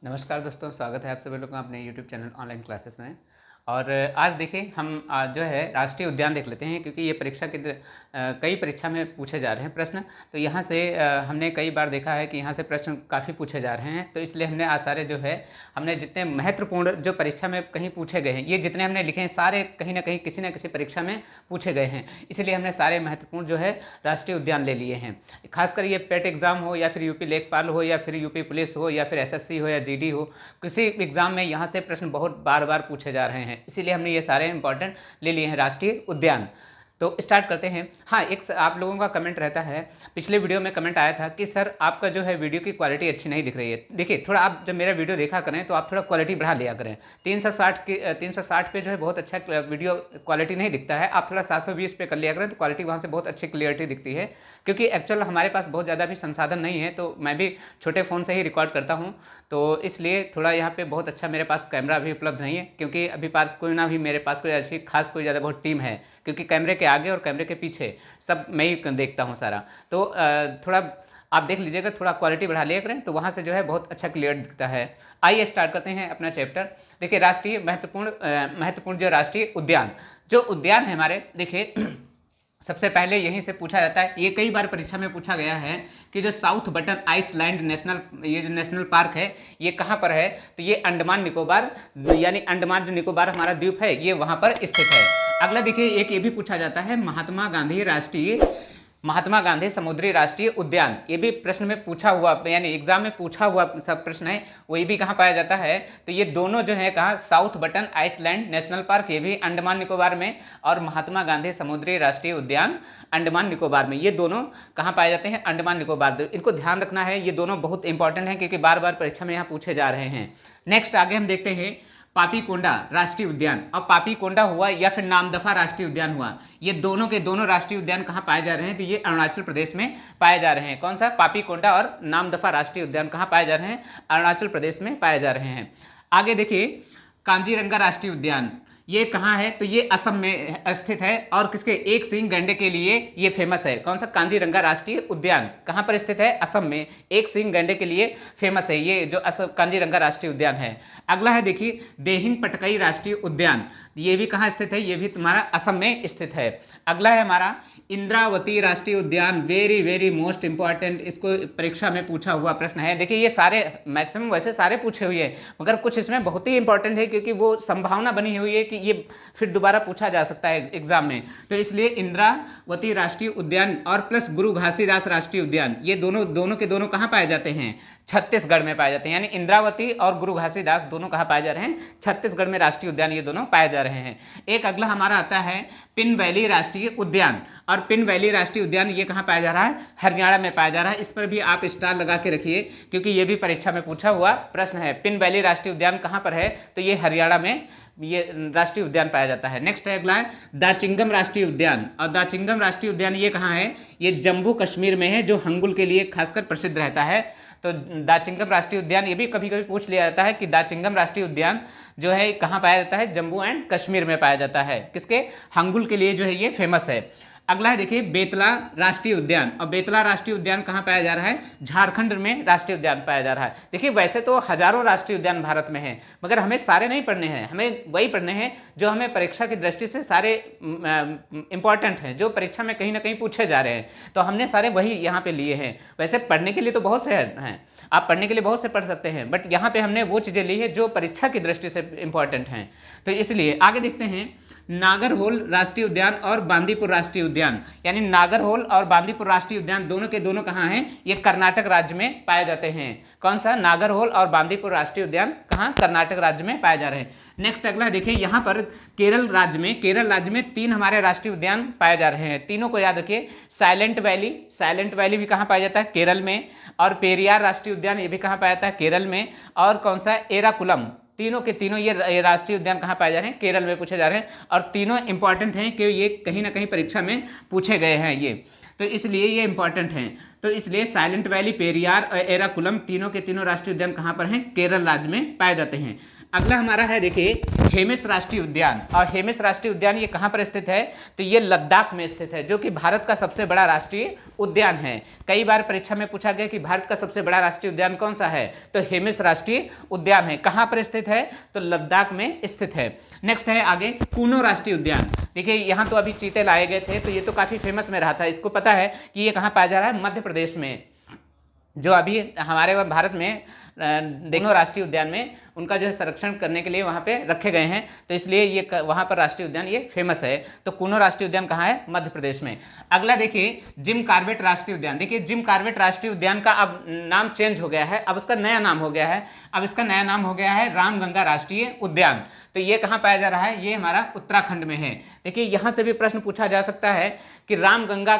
नमस्कार दोस्तों, स्वागत है आप सभी लोगों का अपने YouTube चैनल ऑनलाइन क्लासेस में। और आज देखिए हम जो है राष्ट्रीय उद्यान देख लेते हैं, क्योंकि ये परीक्षा के कई परीक्षा में पूछे जा रहे हैं प्रश्न। तो यहाँ से हमने कई बार देखा है कि यहाँ से प्रश्न काफ़ी पूछे जा रहे हैं। तो इसलिए हमने आज सारे जो है हमने जितने महत्वपूर्ण जो परीक्षा में कहीं पूछे गए हैं, ये जितने हमने लिखे हैं सारे कहीं ना कहीं किसी न किसी परीक्षा में पूछे गए हैं। इसलिए हमने सारे महत्वपूर्ण जो है राष्ट्रीय उद्यान ले लिए हैं। खासकर ये पेट एग्ज़ाम हो या फिर यूपी लेखपाल हो या फिर यूपी पुलिस हो या फिर एसएससी हो या जीडी हो, किसी एग्ज़ाम में यहाँ से प्रश्न बहुत बार बार पूछे जा रहे हैं। इसीलिए हमने ये सारे इंपॉर्टेंट ले लिए हैं राष्ट्रीय उद्यान। तो स्टार्ट करते हैं। हाँ, एक आप लोगों का कमेंट रहता है, पिछले वीडियो में कमेंट आया था कि सर आपका जो है वीडियो की क्वालिटी अच्छी नहीं दिख रही है। देखिए, थोड़ा आप जब मेरा वीडियो देखा करें तो आप थोड़ा क्वालिटी बढ़ा लिया करें। 360 पे जो है बहुत अच्छा वीडियो क्वालिटी नहीं दिखता है। आप थोड़ा 720 पे कर लिया करें तो क्वालिटी वहाँ से बहुत अच्छी क्लियरिटी दिखती है। क्योंकि एक्चुअल हमारे पास बहुत ज़्यादा भी संसाधन नहीं है, तो मैं भी छोटे फ़ोन से ही रिकॉर्ड करता हूँ। तो इसलिए थोड़ा यहाँ पे बहुत अच्छा मेरे पास कैमरा भी उपलब्ध नहीं है, क्योंकि अभी पास कोई ना भी मेरे पास कोई अच्छी खास कोई ज़्यादा बहुत टीम है, क्योंकि कैमरे के आगे और कैमरे के पीछे सब मैं ही देखता हूँ सारा। तो थोड़ा आप देख लीजिएगा, थोड़ा क्वालिटी बढ़ा लिया करें तो वहाँ से जो है बहुत अच्छा क्लियर दिखता है। आइए स्टार्ट करते हैं अपना चैप्टर। देखिए, राष्ट्रीय महत्वपूर्ण जो राष्ट्रीय उद्यान जो उद्यान है हमारे, देखिए सबसे पहले यहीं से पूछा जाता है। ये कई बार परीक्षा में पूछा गया है कि जो साउथ बटन आइसलैंड नेशनल, ये जो नेशनल पार्क है ये कहाँ पर है, तो ये अंडमान निकोबार, यानी अंडमान जो निकोबार हमारा द्वीप है ये वहाँ पर स्थित है। अगला देखिए, एक ये भी पूछा जाता है महात्मा गांधी समुद्री राष्ट्रीय उद्यान। ये भी प्रश्न में पूछा हुआ, यानी एग्जाम में पूछा हुआ सब प्रश्न है, वही भी कहाँ पाया जाता है। तो ये दोनों जो है कहाँ, South Button Island National Park ये भी अंडमान निकोबार में, और महात्मा गांधी समुद्री राष्ट्रीय उद्यान अंडमान निकोबार में, ये दोनों कहाँ पाए जाते हैं, अंडमान निकोबार। इनको ध्यान रखना है, ये दोनों बहुत इंपॉर्टेंट है क्योंकि बार बार परीक्षा में यहाँ पूछे जा रहे हैं। नेक्स्ट आगे हम देखते हैं पापीकोंडा राष्ट्रीय उद्यान। अब पापीकोंडा हुआ या फिर नामदफा राष्ट्रीय उद्यान हुआ, ये दोनों के दोनों राष्ट्रीय उद्यान कहाँ पाए जा रहे हैं, तो ये अरुणाचल प्रदेश में पाए जा रहे हैं। कौन सा, पापीकोंडा और नामदफा राष्ट्रीय उद्यान कहाँ पाए जा रहे हैं, अरुणाचल प्रदेश में पाए जा रहे हैं। आगे देखिए, कांजीरंगा राष्ट्रीय उद्यान ये कहाँ है, तो ये असम में स्थित है और किसके, एक सींग गैंडे के लिए ये फेमस है। कौन सा, कांजीरंगा राष्ट्रीय उद्यान कहाँ पर स्थित है, असम में, एक सींग गैंडे के लिए फेमस है ये जो असम कांजीरंगा राष्ट्रीय उद्यान है। अगला है देखिए देहिंग पटकाई राष्ट्रीय उद्यान, ये भी कहाँ स्थित है, ये भी तुम्हारा असम में स्थित है। अगला है हमारा इंद्रावती राष्ट्रीय उद्यान, वेरी वेरी मोस्ट इंपॉर्टेंट, इसको परीक्षा में पूछा हुआ प्रश्न है। देखिए, ये सारे मैक्सिमम वैसे सारे पूछे हुए हैं, मगर कुछ इसमें बहुत ही इंपॉर्टेंट है क्योंकि वो संभावना बनी हुई है कि ये फिर दोबारा पूछा जा सकता है एग्जाम में। तो इसलिए इंद्रावती राष्ट्रीय उद्यान और प्लस गुरु घासीदास राष्ट्रीय उद्यान, ये दोनों के दोनों कहाँ पाए जाते हैं, छत्तीसगढ़ में पाए जाते हैं। यानी इंद्रावती और गुरु घासीदास दोनों कहाँ पाए जा रहे हैं, छत्तीसगढ़ में राष्ट्रीय उद्यान ये दोनों पाए जा रहे हैं। एक अगला हमारा आता है पिन वैली राष्ट्रीय उद्यान, और पिन वैली राष्ट्रीय उद्यान ये कहाँ पाया जा रहा है, हरियाणा में पाया जा रहा है। इस पर भी आप स्टार लगा के रखिए क्योंकि ये भी परीक्षा में पूछा हुआ प्रश्न है। पिन वैली राष्ट्रीय उद्यान कहाँ पर है, तो ये हरियाणा में ये राष्ट्रीय उद्यान पाया जाता है। नेक्स्ट है अगला है दाचिंगम राष्ट्रीय उद्यान, और दाचिंगम राष्ट्रीय उद्यान ये कहाँ है, ये जम्मू कश्मीर में है, जो हंगुल के लिए खासकर प्रसिद्ध रहता है। तो दाचिंगम राष्ट्रीय उद्यान ये भी कभी कभी पूछ लिया जाता है कि दाचिंगम राष्ट्रीय उद्यान जो है कहाँ पाया जाता है, जम्मू एंड कश्मीर में पाया जाता है, किसके, हंगुल के लिए जो है ये फेमस है। अगला है देखिए बेतला राष्ट्रीय उद्यान, और बेतला राष्ट्रीय उद्यान कहाँ पाया जा रहा है, झारखंड में राष्ट्रीय उद्यान पाया जा रहा है। देखिए, वैसे तो हजारों राष्ट्रीय उद्यान भारत में हैं, मगर हमें सारे नहीं पढ़ने हैं, हमें वही पढ़ने हैं जो हमें परीक्षा की दृष्टि से सारे इंपॉर्टेंट हैं, जो परीक्षा में कहीं ना कहीं पूछे जा रहे हैं। तो हमने सारे वही यहाँ पे लिए हैं। वैसे पढ़ने के लिए तो बहुत से हैं, आप पढ़ने के लिए बहुत से पढ़ सकते हैं, बट यहाँ पे हमने वो चीज़ें ली है जो परीक्षा की दृष्टि से इंपॉर्टेंट हैं। तो इसलिए आगे देखते हैं नागरहोल राष्ट्रीय उद्यान और बांदीपुर राष्ट्रीय उद्यान, यानी नागरहोल और बांदीपुर राष्ट्रीय उद्यान दोनों के दोनों कहाँ हैं, ये कर्नाटक राज्य में पाए जाते हैं। कौन सा, नागरहोल और बांदीपुर राष्ट्रीय उद्यान कहाँ, कर्नाटक राज्य में पाए जा रहे हैं। नेक्स्ट अगला देखिए, यहाँ पर केरल राज्य में 3 हमारे राष्ट्रीय उद्यान पाए जा रहे हैं। तीनों को याद रखिए, साइलेंट वैली भी कहाँ पाया जाता है, केरल में, और पेरियार राष्ट्रीय उद्यान ये भी कहाँ पाया जाता है, केरल में, और कौन सा, एराकुलम, तीनों के तीनों ये राष्ट्रीय उद्यान कहाँ पाए जा रहे हैं, केरल में पूछे जा रहे हैं। और तीनों इंपॉर्टेंट हैं कि ये कहीं ना कहीं परीक्षा में पूछे गए हैं ये, तो इसलिए ये इंपॉर्टेंट हैं। तो इसलिए साइलेंट वैली, पेरियार और एराकुलम तीनों के तीनों राष्ट्रीय उद्यान कहाँ पर हैं, केरल राज्य में पाए जाते हैं। अगला हमारा है देखिए हेमिस राष्ट्रीय उद्यान। और हेमिस राष्ट्रीय उद्यान ये कहाँ पर स्थित है, तो ये लद्दाख में स्थित है, जो कि भारत का सबसे बड़ा राष्ट्रीय उद्यान है। कई बार परीक्षा में पूछा गया कि भारत का सबसे बड़ा राष्ट्रीय उद्यान कौन सा है, तो हेमिस राष्ट्रीय उद्यान है। कहाँ पर स्थित है, तो लद्दाख में स्थित है। नेक्स्ट है आगे कूनो राष्ट्रीय उद्यान। देखिए यहाँ तो अभी चीते लाए गए थे, तो ये तो काफी फेमस में रहा था। इसको पता है कि ये कहाँ पाया जा रहा है, मध्य प्रदेश में। जो अभी हमारे भारत में दोनों राष्ट्रीय उद्यान में उनका जो है संरक्षण करने के लिए वहाँ पे रखे गए हैं, तो इसलिए ये वहाँ पर राष्ट्रीय उद्यान ये फेमस है। तो कूनो राष्ट्रीय उद्यान कहाँ है, मध्य प्रदेश में। अगला देखिए जिम कॉर्बेट राष्ट्रीय उद्यान। देखिए जिम कॉर्बेट राष्ट्रीय उद्यान का अब नाम चेंज हो गया है, अब उसका नया नाम हो गया है। अब इसका नया नाम हो गया है रामगंगा राष्ट्रीय उद्यान। तो ये कहाँ पाया जा रहा है, ये हमारा उत्तराखंड में है। देखिए यहाँ से भी प्रश्न पूछा जा सकता है कि रामगंगा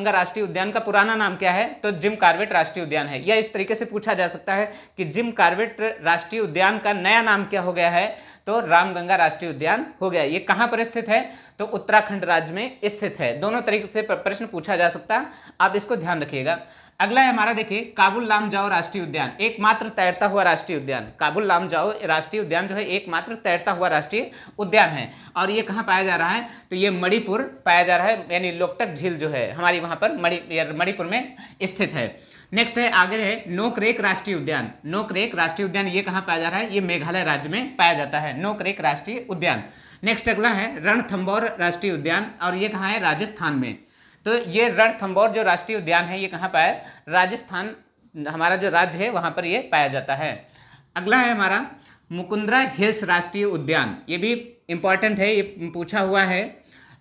राष्ट्रीय उद्यान का पुराना नाम क्या है, तो जिम कॉर्बेट राष्ट्रीय उद्यान है। या इस तरीके से पूछा जा सकता है कि जिम कॉर्बेट राष्ट्रीय उद्यान का नया नाम क्या हो गया है, तो रामगंगा राष्ट्रीय उद्यान हो गया। ये कहाँ पर स्थित है, तो उत्तराखंड राज्य में स्थित है। दोनों तरीके से प्रश्न पूछा जा सकता है, आप इसको ध्यान रखिएगा। अगला है हमारा देखिए काबुल लामजाओ राष्ट्रीय उद्यान, एकमात्र तैरता हुआ राष्ट्रीय उद्यान। काबुल लामजाओ राष्ट्रीय उद्यान जो है एकमात्र तैरता हुआ राष्ट्रीय उद्यान है। और ये कहाँ पाया जा रहा है, तो ये मणिपुर पाया जा रहा है, यानी लोकटक झील जो है हमारी वहाँ पर मणिपुर में स्थित है। नेक्स्ट है आगे है नोकरेक राष्ट्रीय उद्यान। नोकरेक राष्ट्रीय उद्यान ये कहाँ पाया जा रहा है, ये मेघालय राज्य में पाया जाता है, नोकरेक राष्ट्रीय उद्यान। नेक्स्ट अगला है रणथंभौर राष्ट्रीय उद्यान, और ये कहाँ है, राजस्थान में। तो ये रणथंभौर जो राष्ट्रीय उद्यान है ये कहाँ पाया, राजस्थान हमारा जो राज्य है वहाँ पर ये पाया जाता है। अगला है हमारा मुकुंदरा हिल्स राष्ट्रीय उद्यान। ये भी इंपॉर्टेंट है, ये पूछा हुआ है।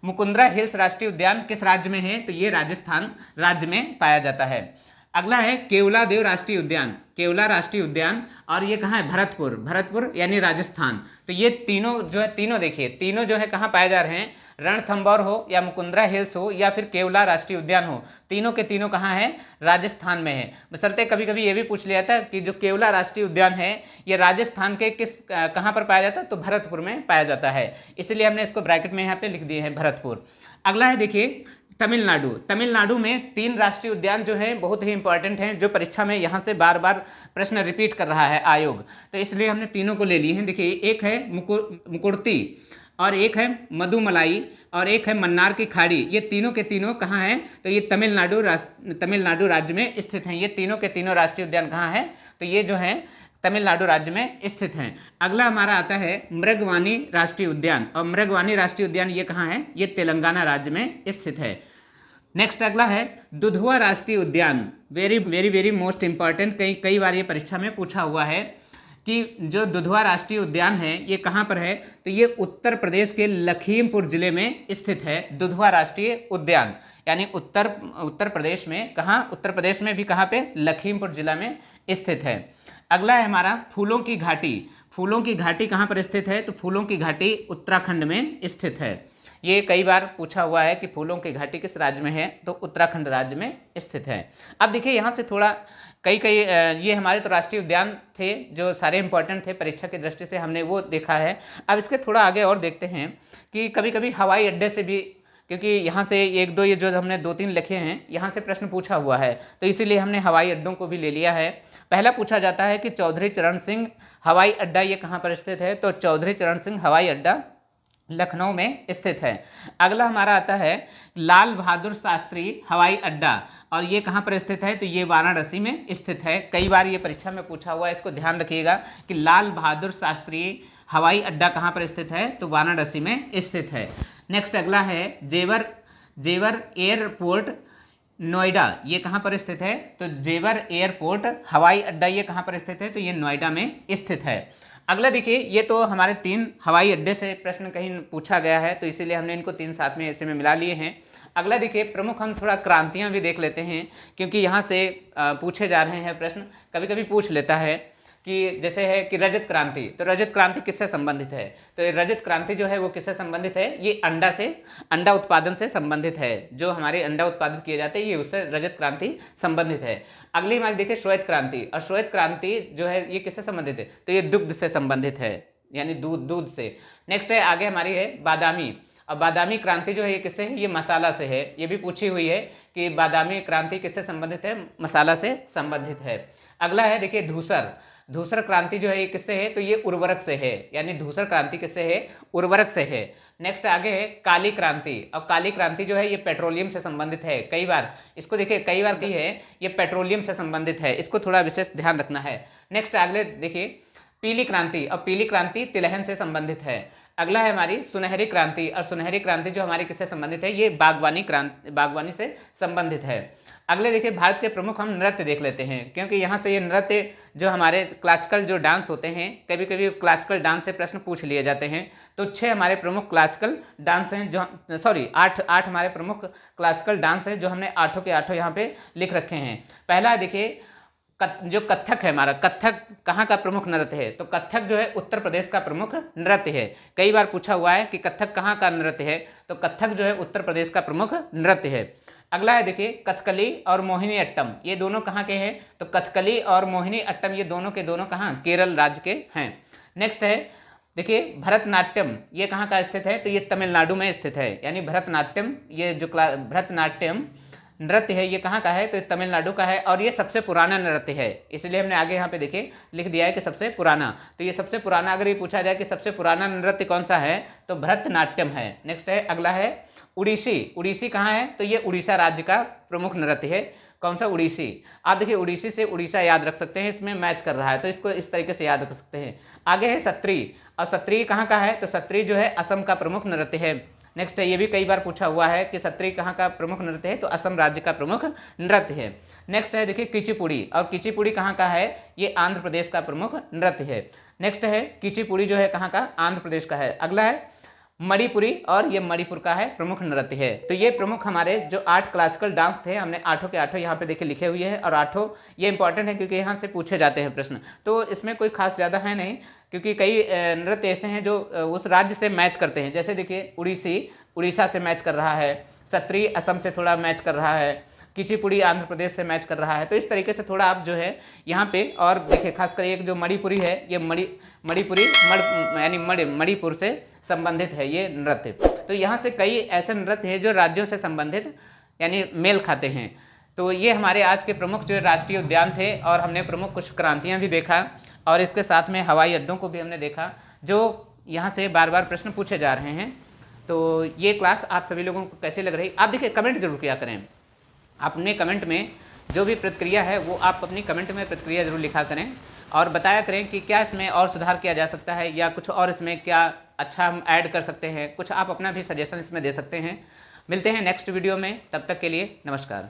मुकुंदरा हिल्स राष्ट्रीय उद्यान किस राज्य में है, तो ये राजस्थान राज्य में पाया जाता है। अगला है केवलादेव राष्ट्रीय उद्यान, केवला राष्ट्रीय उद्यान, और ये कहाँ है, भरतपुर, भरतपुर यानी राजस्थान। तो ये तीनों जो है, तीनों देखिए तीनों जो है कहाँ पाए जा रहे हैं, रणथंभौर हो या मुकुंदरा हिल्स हो या फिर केवला राष्ट्रीय उद्यान हो, तीनों के तीनों कहाँ है, राजस्थान में है। बशर्ते कभी कभी ये भी पूछ लिया था कि जो केवला राष्ट्रीय उद्यान है ये राजस्थान के किस कहाँ पर पाया जाता है, तो भरतपुर में पाया जाता है, इसलिए हमने इसको ब्रैकेट में यहाँ पे लिख दिए हैं भरतपुर। अगला है देखिए तमिलनाडु। तमिलनाडु में 3 राष्ट्रीय उद्यान जो है बहुत ही इंपॉर्टेंट हैं, जो परीक्षा में यहाँ से बार बार प्रश्न रिपीट कर रहा है आयोग, तो इसलिए हमने तीनों को ले लिए हैं। देखिए एक है मुकुर्ती, और एक है मधुमलाई, और एक है मन्नार की खाड़ी। ये तीनों के तीनों कहाँ हैं, तो ये तमिलनाडु राज्य में स्थित हैं। ये तीनों के तीनों राष्ट्रीय उद्यान कहाँ हैं, तो ये जो है तमिलनाडु राज्य में स्थित हैं। अगला हमारा आता है मृगवानी राष्ट्रीय उद्यान, और मृगवानी राष्ट्रीय उद्यान ये कहाँ है, ये तेलंगाना राज्य में स्थित है। नेक्स्ट अगला है दुधवा राष्ट्रीय उद्यान। Very very very most important, कई बार ये परीक्षा में पूछा हुआ है कि जो दुधवा राष्ट्रीय उद्यान है ये कहाँ पर है, तो ये उत्तर प्रदेश के लखीमपुर जिले में स्थित है। दुधवा राष्ट्रीय उद्यान यानी उत्तर प्रदेश में, कहाँ, उत्तर प्रदेश में भी कहाँ पे, लखीमपुर जिला में स्थित है। अगला है हमारा फूलों की घाटी। फूलों की घाटी कहाँ पर स्थित है, तो फूलों की घाटी उत्तराखंड में स्थित है। ये कई बार पूछा हुआ है कि फूलों की घाटी किस राज्य में है, तो उत्तराखंड राज्य में स्थित है। अब देखिए यहाँ से थोड़ा कई ये हमारे तो राष्ट्रीय उद्यान थे जो सारे इंपॉर्टेंट थे परीक्षा की दृष्टि से, हमने वो देखा है। अब इसके थोड़ा आगे और देखते हैं कि कभी कभी हवाई अड्डे से भी, क्योंकि यहाँ से एक दो ये जो हमने 2-3 लिखे हैं यहाँ से प्रश्न पूछा हुआ है, तो इसीलिए हमने हवाई अड्डों को भी ले लिया है। पहला पूछा जाता है कि चौधरी चरण सिंह हवाई अड्डा ये कहाँ पर स्थित है, तो चौधरी चरण सिंह हवाई अड्डा लखनऊ में स्थित है। अगला हमारा आता है लाल बहादुर शास्त्री हवाई अड्डा, और ये कहाँ पर स्थित है, तो ये वाराणसी में स्थित है। कई बार ये परीक्षा में पूछा हुआ है, इसको ध्यान रखिएगा कि लाल बहादुर शास्त्री हवाई अड्डा कहाँ पर स्थित है, तो वाराणसी में स्थित है। नेक्स्ट अगला है जेवर एयरपोर्ट नोएडा, ये कहाँ पर स्थित है, तो जेवर एयरपोर्ट हवाई अड्डा ये कहाँ पर स्थित है, तो ये नोएडा में स्थित है। अगला देखिए ये तो हमारे 3 हवाई अड्डे से प्रश्न कहीं पूछा गया है, तो इसीलिए हमने इनको 3 साथ में ऐसे में मिला लिए हैं। अगला देखिए प्रमुख हम थोड़ा क्रांतियाँ भी देख लेते हैं, क्योंकि यहाँ से पूछे जा रहे हैं प्रश्न, कभी कभी पूछ लेता है कि जैसे है कि रजत क्रांति, तो रजत क्रांति किससे संबंधित है, तो ये रजत क्रांति जो है वो किससे संबंधित है, ये अंडा उत्पादन से संबंधित है। जो हमारे अंडा उत्पादित किए जाते हैं ये उससे रजत क्रांति संबंधित है। अगली हमारी देखिए श्वेत क्रांति, और श्वेत क्रांति जो है ये किससे संबंधित है, तो ये दुग्ध से संबंधित है, यानी दूध से। नेक्स्ट है आगे हमारी है बादामी, अब बादामी क्रांति जो है ये किससे है, ये मसाला से है। ये भी पूछी हुई है कि बादामी क्रांति किससे संबंधित है, मसाला से संबंधित है। अगला है देखिए धूसर। धूसर क्रांति जो है ये किससे है, तो ये उर्वरक से है, यानी धूसर क्रांति किससे है, उर्वरक से है। नेक्स्ट आगे है काली क्रांति। अब काली क्रांति जो है ये पेट्रोलियम से संबंधित है, कई बार इसको देखिए कई बार की है, ये पेट्रोलियम से संबंधित है, इसको थोड़ा विशेष ध्यान रखना है। नेक्स्ट अगले देखिए पीली क्रांति। अब पीली क्रांति तिलहन से संबंधित है। अगला है हमारी सुनहरी क्रांति, और सुनहरी क्रांति जो हमारी किससे संबंधित है, ये बागवानी क्रांति, बागवानी से संबंधित है। अगले देखिए भारत के प्रमुख हम नृत्य देख लेते हैं, क्योंकि यहाँ से ये नृत्य जो हमारे क्लासिकल जो डांस होते हैं, कभी कभी क्लासिकल डांस से प्रश्न पूछ लिए जाते हैं। तो 6 हमारे प्रमुख क्लासिकल डांस हैं जो 8 हमारे प्रमुख क्लासिकल डांस हैं जो हमने 8 के 8 यहाँ पे लिख रखे हैं। पहला देखिए जो कथक है हमारा, कथक कहाँ का प्रमुख नृत्य है, तो कथक जो है उत्तर प्रदेश का प्रमुख नृत्य है। कई बार पूछा हुआ है कि कथक कहाँ का नृत्य है, तो कथक जो है उत्तर प्रदेश का प्रमुख नृत्य है। अगला है देखिए कथकली और मोहिनी अट्टम, ये दोनों कहाँ के हैं, तो कथकली और मोहिनी अट्टम ये दोनों के दोनों कहाँ, केरल राज्य के हैं। नेक्स्ट है देखिए भरतनाट्यम, ये कहाँ का स्थित है, तो ये तमिलनाडु में स्थित है, यानी भरतनाट्यम, ये जो भरतनाट्यम नृत्य है ये कहाँ का है, तो तमिलनाडु का है, और ये सबसे पुराना नृत्य है, इसलिए हमने आगे यहाँ पे देखिए लिख दिया है कि सबसे पुराना। तो ये सबसे पुराना, अगर ये पूछा जाए कि सबसे पुराना नृत्य कौन सा है, तो भरतनाट्यम है। नेक्स्ट है अगला है उड़ीसी। उड़ीसी कहाँ है, तो ये उड़ीसा राज्य का प्रमुख नृत्य है। कौन सा, उड़ीसी। आप देखिए उड़ीसी से उड़ीसा याद रख सकते हैं, इसमें मैच कर रहा है, तो इसको इस तरीके से याद रख सकते हैं। आगे है सत्री, और सत्री कहाँ का है, तो सत्री जो है असम का प्रमुख नृत्य है। नेक्स्ट है, ये भी कई बार पूछा हुआ है कि सत्री कहाँ का प्रमुख नृत्य है, तो असम राज्य का प्रमुख नृत्य है। नेक्स्ट है देखिए कुचिपुड़ी, और कुचिपुड़ी कहाँ का है, ये आंध्र प्रदेश का प्रमुख नृत्य है। नेक्स्ट है कुचिपुड़ी जो है कहाँ का, आंध्र प्रदेश का है। अगला है मणिपुरी, और ये मणिपुर का है प्रमुख नृत्य है। तो ये प्रमुख हमारे जो 8 क्लासिकल डांस थे, हमने 8 के 8 यहाँ पे देखिए लिखे हुए हैं, और 8 ये इंपॉर्टेंट है क्योंकि यहाँ से पूछे जाते हैं प्रश्न, तो इसमें कोई खास ज़्यादा है नहीं, क्योंकि कई नृत्य ऐसे हैं जो उस राज्य से मैच करते हैं। जैसे देखिए उड़ीसी उड़ीसा से मैच कर रहा है, सत्री असम से थोड़ा मैच कर रहा है, कुचिपुड़ी आंध्र प्रदेश से मैच कर रहा है। तो इस तरीके से थोड़ा आप जो है यहाँ पे, और देखिए खासकर एक जो मणिपुरी है, ये मणिपुरी यानी मणिपुर से संबंधित है ये नृत्य। तो यहाँ से कई ऐसे नृत्य हैं जो राज्यों से संबंधित यानी मेल खाते हैं। तो ये हमारे आज के प्रमुख जो राष्ट्रीय उद्यान थे, और हमने प्रमुख कुछ क्रांतियाँ भी देखा, और इसके साथ में हवाई अड्डों को भी हमने देखा, जो यहाँ से बार बार प्रश्न पूछे जा रहे हैं। तो ये क्लास आप सभी लोगों को कैसी लग रही, आप देखिए कमेंट जरूर किया करें। अपने कमेंट में जो भी प्रतिक्रिया है वो आप अपनी कमेंट में प्रतिक्रिया जरूर लिखा करें, और बताया करें कि क्या इसमें और सुधार किया जा सकता है, या कुछ और इसमें क्या अच्छा हम ऐड कर सकते हैं, कुछ आप अपना भी सजेशन इसमें दे सकते हैं। मिलते हैं नेक्स्ट वीडियो में, तब तक के लिए नमस्कार।